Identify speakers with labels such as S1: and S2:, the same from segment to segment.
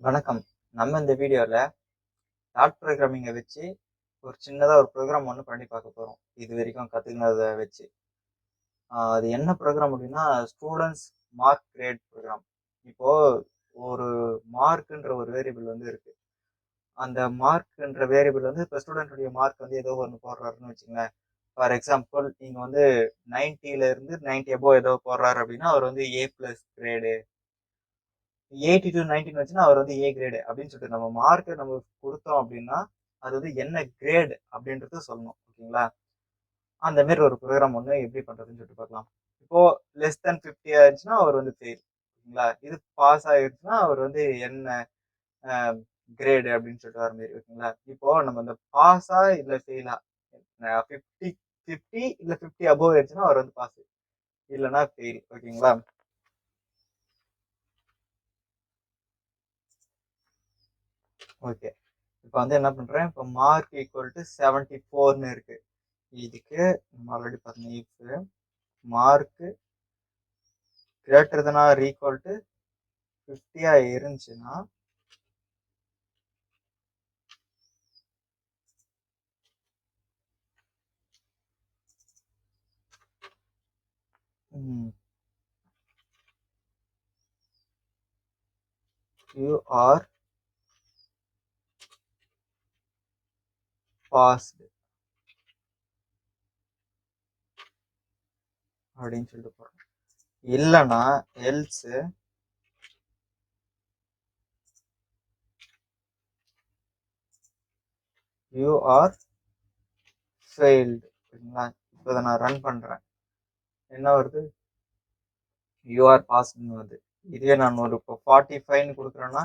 S1: வணக்கம். நம்ம இந்த வீடியோல டாட் ப்ரோகிராமிங்கை வச்சு ஒரு சின்னதா ஒரு ப்ரோகிராம் ஒண்ணு பண்ணி பார்க்க போறோம். இது வரைக்கும் கத்துக்கினத வச்சு. அது என்ன ப்ரோகிராம் அப்படின்னா, ஸ்டூடண்ட்ஸ் மார்க் கிரேட் ப்ரோகிராம். இப்போ ஒரு மார்க்ன்ற ஒரு வேரியபிள் வந்து இருக்கு. அந்த மார்க்ன்ற வேரியபிள் வந்து இப்போ ஸ்டூடெண்ட்டுடைய மார்க் வந்து ஏதோ ஒண்ணு போடுறாருன்னு வச்சுக்கங்களேன். ஃபார் எக்ஸாம்பிள் நீங்க வந்து 90ல இருந்து 90 அபோவ் ஏதோ போடுறாரு அப்படின்னா, அவர் வந்து ஏ பிளஸ் கிரேடு. 80 to 90 வச்சுன்னா அவர் வந்து ஏ கிரேடு அப்படின்னு சொல்லிட்டு நம்ம மார்க்கை நம்ம கொடுத்தோம் அப்படின்னா அது வந்து என்ன கிரேட் அப்படின்றது சொல்லணும். ஓகேங்களா? அந்த மாதிரி ஒரு ப்ரோக்ராம் ஒன்று எப்படி பண்றதுன்னு சொல்லிட்டு பார்க்கலாம். இப்போ லெஸ் தென் 50 ஆயிடுச்சுன்னா அவர் வந்து ஃபெயில். ஓகேங்களா? இது பாஸ் ஆயிடுச்சுன்னா அவர் வந்து என்ன கிரேடு அப்படின்னு சொல்லிட்டு வர மாதிரி. ஓகேங்களா? இப்போ நம்ம இந்த பாஸா இல்ல ஃபெயிலா 50 50 இல்ல 50 அபோவ் ஆயிடுச்சுன்னா அவர் வந்து பாஸ், இல்லைன்னா ஃபெயில். ஓகேங்களா? ஓகே. இப்போ வந்து என்ன பண்றேன், இப்போ மார்க் ஈக்குவல் டு 74ன்னு இருக்கு. இதுக்கு நம்ம ஆல்ரெடி பார்த்தோம், if mark greater than or equal to 50 இருந்துச்சுன்னா யூ ஆர் பாஸ்டு அப்படின்னு சொல்லிட்டு போறோம். இல்லைன்னா எல்ஸ் யூ ஆர் ஃபெயில்டு. ஓகேங்களா? இப்போ இதை நான் ரன் பண்றேன், என்ன வருது, யூ ஆர் பாஸ்டுன்னு வருது. இதுவே நான் ஒரு இப்போ 45ன்னு கொடுக்குறேன்னா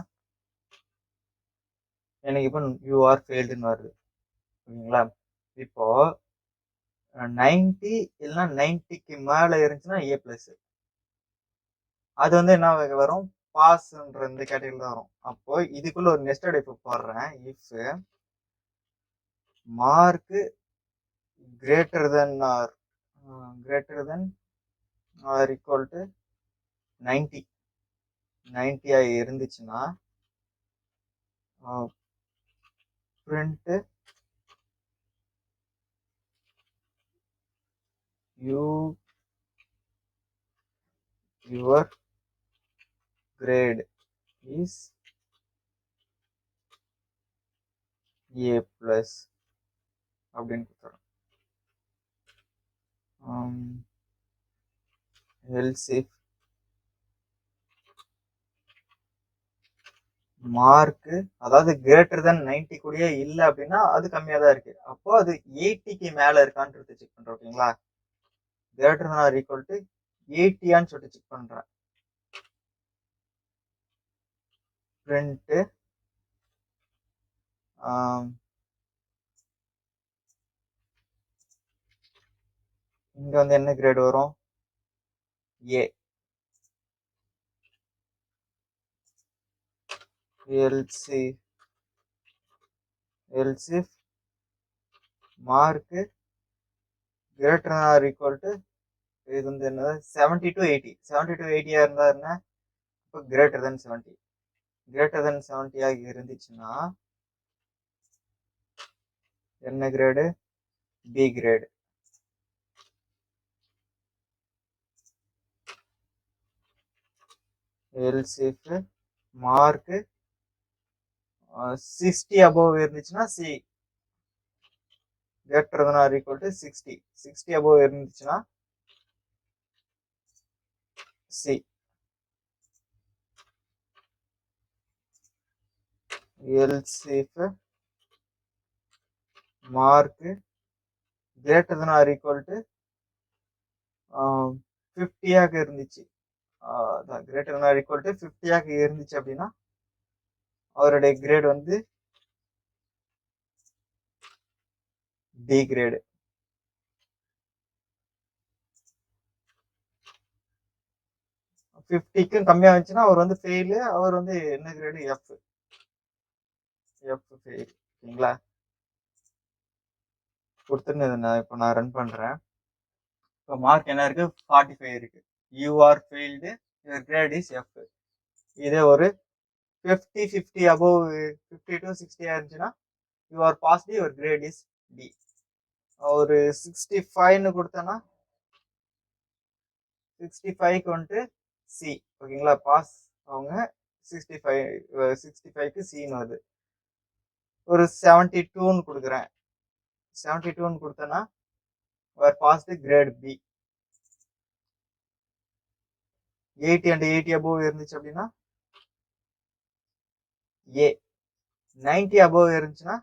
S1: எனக்கு இப்போ யூ ஆர் ஃபெயில்டுன்னு வருது. ஓகேங்களா? இப்போ 90 இல்லைன்னா 90க்கு மேல இருந்துச்சுன்னா ஏ பிளஸ், அது வந்து என்ன வரும், பாஸ்ன்ற இந்த கேட்டகரியில வரும். அப்போ இதுக்குள்ள ஒரு நெஸ்டட் இஃப் போடுறேன். If mark greater than or equal to 90 இருந்துச்சுன்னா print your grade is A plus அப்படின்னு கொடுத்துறோம். else if மார்க் அதாவது கிரேட்டர் தென் 90 கூடயே இல்ல அப்படின்னா அது கம்மியா தான் இருக்கு. அப்போ அது 80க்கு மேல இருக்கான்றது செக் பண்றோம். ஓகேங்களா? Greater than or equal to 80 சொல்லிட்டு செக் பண்றேன். பிரிண்ட் இங்க வந்து என்ன கிரேட் வரும், A. else if mark greater than or equal to, இது வந்து என்னது, 70 to 80 இருந்தா என்ன, இப்போ கிரேட்டர் தென் 70 இருந்துச்சுன்னா என்ன grade, B grade. else if mark 60 above இருந்துச்சுன்னா C, greater than or equal to 60 above இருந்துச்சுன்னா C. else if mark greater than or equal to 50 இருந்துச்சு, greater than or equal to 50 இருந்துச்சு அப்படின்னா அவருடைய கிரேட் வந்து D grade. ஃபிஃப்டிக்கும் கம்மியா இருந்துச்சுன்னா அவர் வந்து ஃபெயிலு, அவர் வந்து என்ன கிரேடு, எஃப் ஃபெயில். ஓகேங்களா? கொடுத்துன்னு இப்போ நான் ரன் பண்றேன். இப்போ மார்க் என்ன இருக்கு, 45 இருக்கு. You are failed, your grade is F. இதே ஒரு 50 above 50 to 60 இருந்துச்சுன்னா you are passed, your grade is D. ஒரு 65ன்னு கொடுத்தேன்னா 65க்கு வந்துட்டு சி. ஓகேங்களா, பாஸ் அவங்க 65க்கு சின்னு வருது. ஒரு 72ன்னு கொடுக்குறேன். 72ன்னு கொடுத்தேன்னா your passed, grade B. 80 and 80 above இருந்துச்சு அப்படின்னா ஏ. 90 above இருந்துச்சுன்னா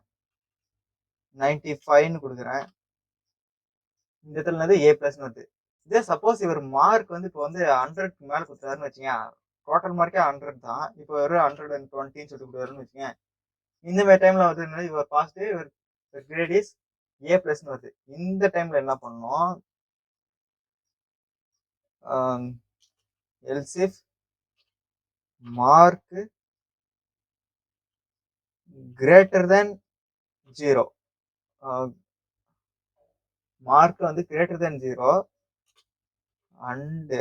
S1: 95ன்னு கொடுக்குறேன். இந்த இடத்துல ஏ பிளஸ் வருது. இதே சப்போஸ் இவர் மார்க் வந்து இப்போ வந்து 100க்கு மேல கொடுத்தாருன்னு வச்சுங்க, டோட்டல் மார்க்கே 100 தான், இப்போ ஒரு 120ன்னு சொல்லி கொடுத்தாருன்னு வச்சுங்க, இந்த மாதிரி டைம்ல வந்து இவர் பாஸ்ட், இவர் கிரேட் இஸ் ஏ பிளஸ்ன்னு வருது. இந்த டைம்ல என்ன பண்ணணும், else if mark greater than 0, mark வந்து greater than 0 and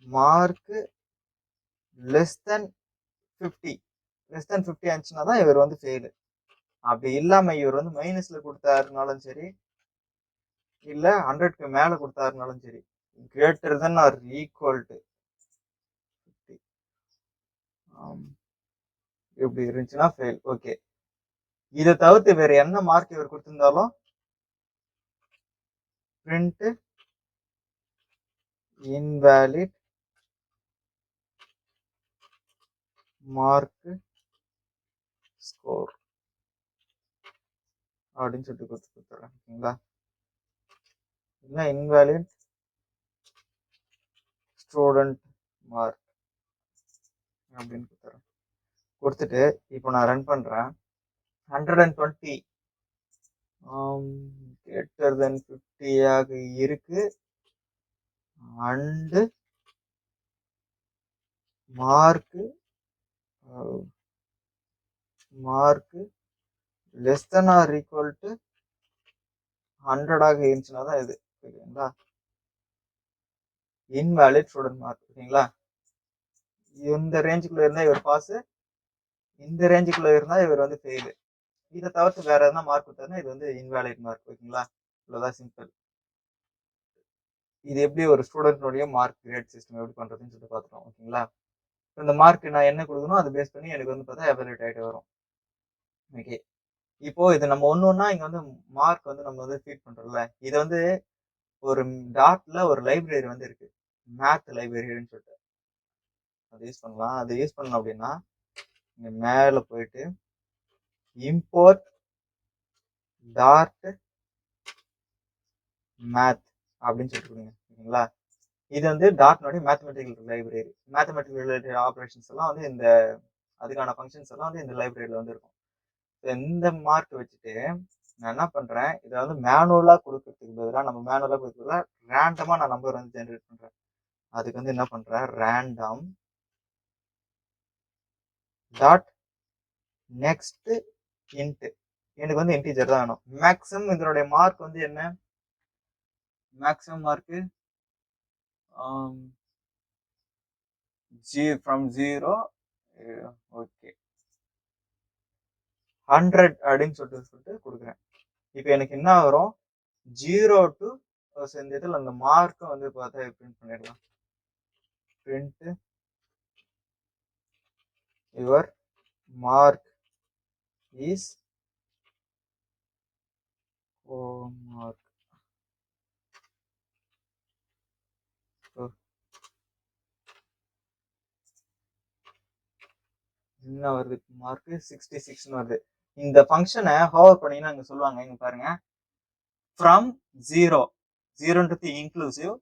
S1: mark less than 50 ஆச்சுன்னா தான் இவர் வந்து ஃபெயிலு. அப்படி இல்லாம இவர் வந்து மைனஸ்ல கொடுத்தாருனாலும் சரி, இல்ல 100க்கு மேல கொடுத்தாருனாலும் சரி, greater than or equal to 50 இப்படி இருந்துச்சுன்னா ஃபெயில். ஓகே, இதை தவிர்த்து வேற என்ன மார்க் இவர் கொடுத்திருந்தாலும் பிரிண்ட் இன்வேலிட் மார்க் ஸ்கோர் அப்படின்னு சொல்லிட்டு கொடுத்துறேன். ஓகேங்களா, இல்லை இன்வேலிட் ஸ்டூடெண்ட் மார்க் அப்படின்னு கொடுத்துறேன். கொடுத்துட்டு இப்போ நான் ரன் பண்றேன். 120 greater than 50 ஆக இருக்கு and mark less than or equal to 100 ஆக இருந்துச்சுன்னா தான் இது. ஓகேங்களா, இன்வேலிட் ஸ்டூடெண்ட் மார்க். ஓகேங்களா, இந்த ரேஞ்சுக்குள்ள இருந்தா இவர் பாஸ், இந்த ரேஞ்சுக்குள்ள இருந்தா இவர் வந்து ஃபெயிலு. இதை தவிர்த்து வேற எதனா மார்க் கொடுத்தாருன்னா இது வந்து இன்வேலிட் மார்க். ஓகேங்களா, இவ்வளவுதான் சிம்பிள். இது எப்படி ஒரு ஸ்டூடெண்ட்னுடைய மார்க் கிரேட் சிஸ்டம் எப்படி பண்றதுன்னு சொல்லிட்டு பார்த்துட்டோம். ஓகேங்களா, இந்த மார்க் நான் என்ன கொடுக்கணும் அதை பேஸ் பண்ணி எனக்கு வந்து பார்த்தா எவாலுவேட் ஆகிட்டு வரும். ஓகே, இப்போ இது நம்ம ஒன்னொன்னா இங்க வந்து மார்க் வந்து நம்ம வந்து ஃபீட் பண்றோம்ல, இது வந்து ஒரு டாட்ல ஒரு லைப்ரரி வந்து இருக்கு, மேத் லைப்ரரின்னு சொல்லிட்டு. அதை யூஸ் பண்ணலாம். அதை யூஸ் பண்ணணும் அப்படின்னா இங்க மேல போயிட்டு இம்போர்ட் டாட் மேத் அப்படின்னு சொல்லிட்டு கொடுங்க. ஓகேங்களா, இது வந்து டாட்னுடைய mathematical library. Mathematical related operations எல்லாம் வந்து இந்த அதுக்கான ஃபங்க்ஷன்ஸ் எல்லாம் வந்து இந்த லைப்ரரியில வந்து இருக்கும். இந்த மார்க் வச்சுட்டு நான் என்ன பண்றேன், இதை வந்து மேனுவலா கொடுக்கறதுக்கு பதிலாக ரேண்டமா நான் நம்பர் வந்து ஜென்ரேட் பண்றேன். அதுக்கு வந்து என்ன பண்றேன், ரேண்டம் டாட் நெக்ஸ்ட் இன்ட். எனக்கு வந்து இன்டிஜர் தான் வேணும். மேக்ஸிமம் இதனுடைய மார்க் வந்து என்ன, மேக்ஸிமம் மார்க்கு ஃப்ரம் 0 ஓகே 100 அப்படின்னு சொல்லிட்டு கொடுக்குறேன். இப்போ எனக்கு என்ன வரும், 0 to இந்த இதில் அந்த மார்க்கும் வந்து பார்த்தா பிரிண்ட் பண்ணிடலாம். Print your mark is mark. என்ன வருது, மார்க் 66 வருது. இந்த ஃபங்க்ஷனை ஹோவர் பண்ணீங்கன்னா அங்க சொல்லுவாங்க, இங்க பாருங்க, ஃப்ரம் 0ன்றது இன்க்ளூசிவ்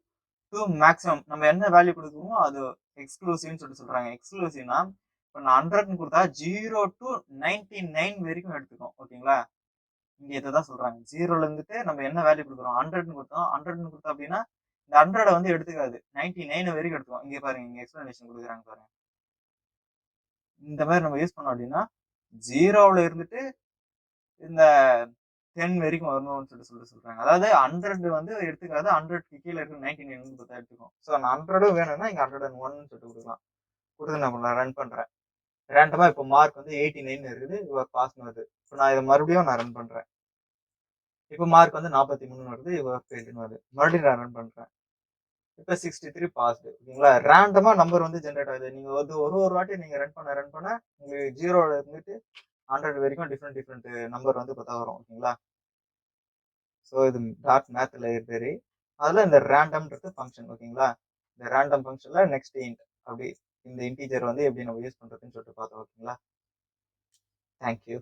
S1: டு மேக்ஸிமம் நம்ம என்ன வேல்யூ கொடுக்குறோமோ அது எக்ஸ்க்ளூசிவ்னு சொல்றாங்க. எக்ஸ்க்ளூசிவ்னா இப்போ நான் 100ன்னு கொடுத்தா 0 to 99 வரைக்கும் எடுத்துக்கும். ஓகேங்களா, இங்க இதான் சொல்றாங்க. 0ல இருந்துட்டு நம்ம என்ன வேல்யூ கொடுக்குறோம், 100ன்னு கொடுத்தோம். 100ன்னு கொடுத்தோம் அப்படின்னா இந்த 100 வந்து எடுத்துக்காது, 99 வரைக்கும் எடுத்துக்கும். இங்க பாருங்க, இங்க எக்ஸ்பிளனேஷன் கொடுக்குறாங்க பாருங்க. இந்த மாதிரி நம்ம யூஸ் பண்ணோம் அப்படின்னா 0ல இருந்துட்டு இந்த 10 வரைக்கும் வரணும்னு சொல்லிட்டு சொல்றாங்க. அதாவது 100 வந்து எடுத்துக்காது, 100க்கு கீழே இருக்க 99 வந்து எடுத்துக்கும். ஸோ 100 வேணும்னா இங்க 101 சொல்லிட்டு கொடுக்கலாம். கொடுத்து நான் ரன் பண்ணுறேன். ரேண்டமாக இப்போ மார்க் வந்து 89 இருக்குது, யுவர் பாஸ்னு வருது. இப்போ நான் இதை மறுபடியும் நான் ரன் பண்ணுறேன். இப்போ மார்க் வந்து 43 வருது, யுவர் ஃபெயில்டுன்னு வருது. மறுபடியும் நான் ரன் பண்ணுறேன். இப்போ 63 பாஸ்டு. ஓகேங்களா? ரேண்டமா நம்பர் வந்து ஜென்ரேட் ஆகுது. நீங்க வந்து ஒரு வாட்டி நீங்க ரன் பண்ண உங்களுக்கு 0ல இருந்துட்டு 100 வரைக்கும் டிஃப்ரெண்ட் நம்பர் வந்து பார்த்தா வரும். ஓகேங்களா? ஸோ இது டாட் மேத் லைப்ரரி. அதுல இந்த ரேண்டம்ன்றது ஃபங்க்ஷன். ஓகேங்களா? இந்த ரேண்டம் ஃபங்க்ஷன்ல நெக்ஸ்ட் இன்ட் அப்படி இந்த இன்டிஜர் வந்து எப்படி நம்ம யூஸ் பண்றதுன்னு சொல்லிட்டு பார்த்தோம். ஓகேங்களா? Thank you.